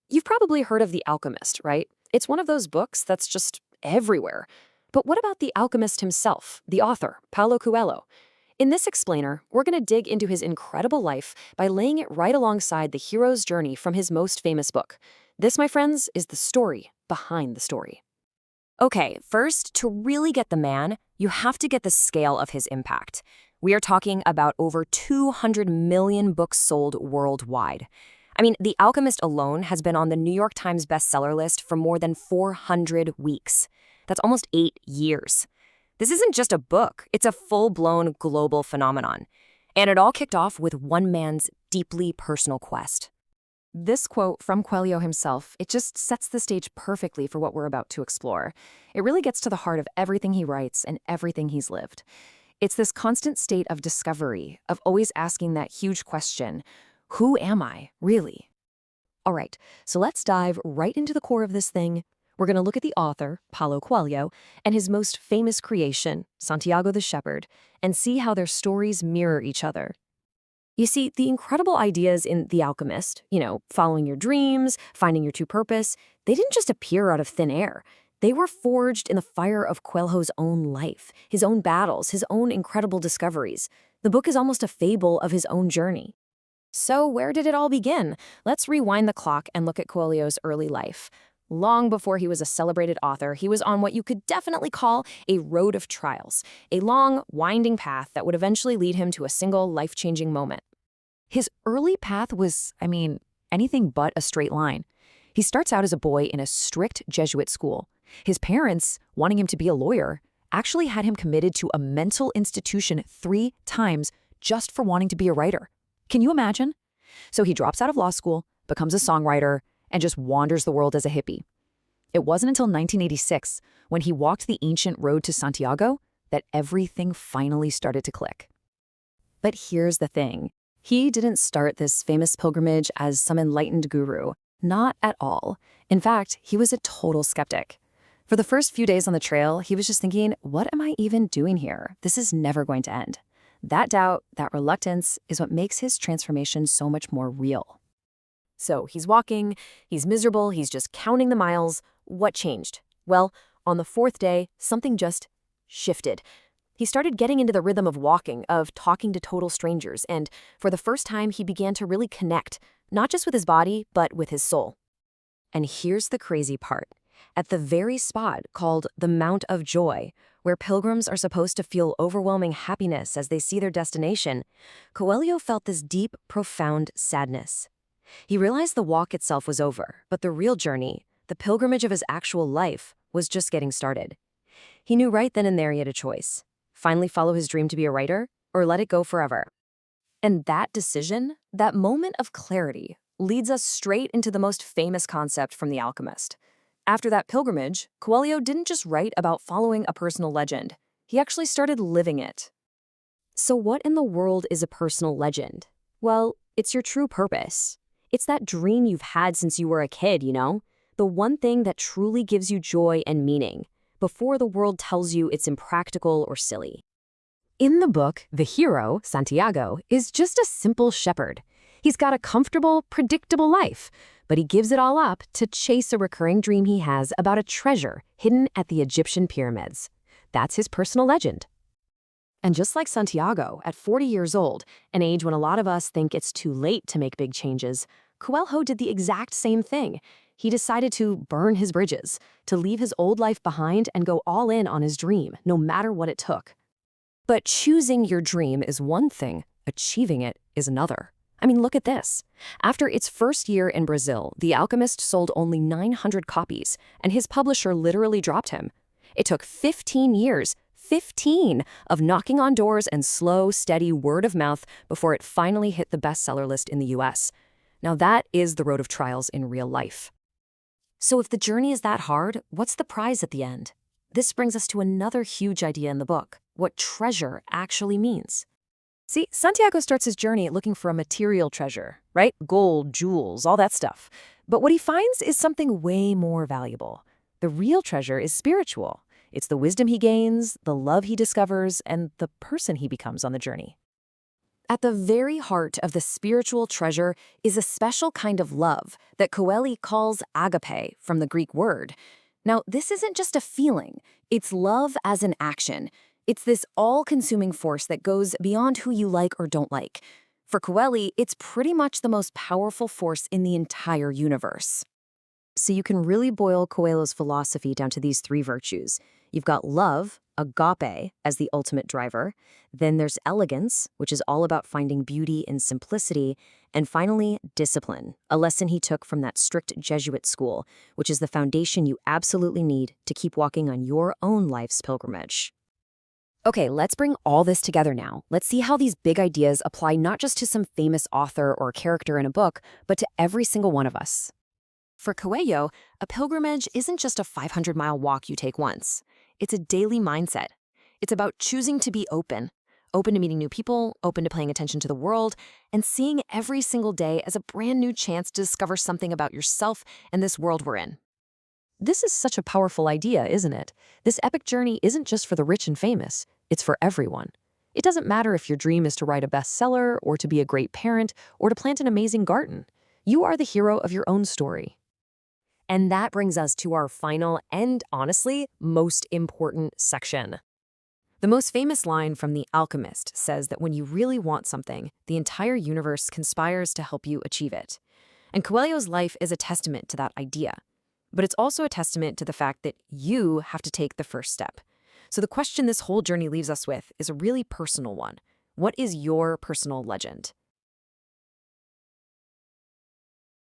You've probably heard of The Alchemist, right? It's one of those books that's just everywhere. But what about the alchemist himself, the author, Paulo Coelho? In this explainer, we're going to dig into his incredible life by laying it right alongside the hero's journey from his most famous book. This, my friends, is the story behind the story. Okay, first, to really get the man, you have to get the scale of his impact. We are talking about over 200 million books sold worldwide. I mean, The Alchemist alone has been on the New York Times bestseller list for more than 400 weeks. That's almost 8 years. This isn't just a book, it's a full-blown global phenomenon. And it all kicked off with one man's deeply personal quest. This quote from Coelho himself, it just sets the stage perfectly for what we're about to explore. It really gets to the heart of everything he writes and everything he's lived. It's this constant state of discovery, of always asking that huge question, who am I, really? All right, so let's dive right into the core of this thing. We're going to look at the author, Paulo Coelho, and his most famous creation, Santiago the Shepherd, and see how their stories mirror each other. You see, the incredible ideas in The Alchemist, following your dreams, finding your true purpose, they didn't just appear out of thin air. They were forged in the fire of Coelho's own life, his own battles, his own incredible discoveries. The book is almost a fable of his own journey. So where did it all begin? Let's rewind the clock and look at Coelho's early life. Long before he was a celebrated author, he was on what you could definitely call a road of trials, a long, winding path that would eventually lead him to a single life-changing moment. His early path was, anything but a straight line. He starts out as a boy in a strict Jesuit school. His parents, wanting him to be a lawyer, actually had him committed to a mental institution 3 times just for wanting to be a writer. Can you imagine? So he drops out of law school, becomes a songwriter, and just wanders the world as a hippie. It wasn't until 1986, when he walked the ancient road to Santiago, that everything finally started to click. But here's the thing. He didn't start this famous pilgrimage as some enlightened guru. Not at all. In fact, he was a total skeptic. For the first few days on the trail, he was just thinking, what am I even doing here? This is never going to end. That doubt, that reluctance, is what makes his transformation so much more real. So he's walking, he's miserable, he's just counting the miles. What changed? Well, on the 4th day, something just shifted. He started getting into the rhythm of walking, of talking to total strangers, and for the first time, he began to really connect, not just with his body, but with his soul. And here's the crazy part. At the very spot called the Mount of Joy, where pilgrims are supposed to feel overwhelming happiness as they see their destination, Coelho felt this deep, profound sadness. He realized the walk itself was over, but the real journey, the pilgrimage of his actual life, was just getting started. He knew right then and there he had a choice. Finally follow his dream to be a writer, or let it go forever. And that decision, that moment of clarity, leads us straight into the most famous concept from The Alchemist. After that pilgrimage, Coelho didn't just write about following a personal legend. He actually started living it. So what in the world is a personal legend? Well, it's your true purpose. It's that dream you've had since you were a kid, The one thing that truly gives you joy and meaning, before the world tells you it's impractical or silly. In the book, the hero, Santiago, is just a simple shepherd. He's got a comfortable, predictable life, but he gives it all up to chase a recurring dream he has about a treasure hidden at the Egyptian pyramids. That's his personal legend. And just like Santiago, at 40 years old, an age when a lot of us think it's too late to make big changes, Coelho did the exact same thing. He decided to burn his bridges, to leave his old life behind and go all in on his dream, no matter what it took. But choosing your dream is one thing, achieving it is another. Look at this. After its first year in Brazil, The Alchemist sold only 900 copies, and his publisher literally dropped him. It took 15 years, 15, of knocking on doors and slow, steady word of mouth before it finally hit the bestseller list in the US. Now that is the road of trials in real life. So if the journey is that hard, what's the prize at the end? This brings us to another huge idea in the book, what treasure actually means. See, Santiago starts his journey looking for a material treasure, right? Gold, jewels, all that stuff. But what he finds is something way more valuable. The real treasure is spiritual. It's the wisdom he gains, the love he discovers, and the person he becomes on the journey. At the very heart of the spiritual treasure is a special kind of love that Coelho calls agape from the Greek word. Now, this isn't just a feeling, it's love as an action. It's this all-consuming force that goes beyond who you like or don't like. For Coelho, it's pretty much the most powerful force in the entire universe. So you can really boil Coelho's philosophy down to these three virtues. You've got love, agape, as the ultimate driver. Then there's elegance, which is all about finding beauty in simplicity. And finally, discipline, a lesson he took from that strict Jesuit school, which is the foundation you absolutely need to keep walking on your own life's pilgrimage. Okay, let's bring all this together now. Let's see how these big ideas apply not just to some famous author or character in a book, but to every single one of us. For Coelho, a pilgrimage isn't just a 500-mile walk you take once. It's a daily mindset. It's about choosing to be open to meeting new people, open to paying attention to the world, and seeing every single day as a brand new chance to discover something about yourself and this world we're in. This is such a powerful idea, isn't it? This epic journey isn't just for the rich and famous, it's for everyone. It doesn't matter if your dream is to write a bestseller, or to be a great parent, or to plant an amazing garden. You are the hero of your own story. And that brings us to our final and, honestly, most important section. The most famous line from The Alchemist says that when you really want something, the entire universe conspires to help you achieve it. And Coelho's life is a testament to that idea. But it's also a testament to the fact that you have to take the first step. So the question this whole journey leaves us with is a really personal one. What is your personal legend?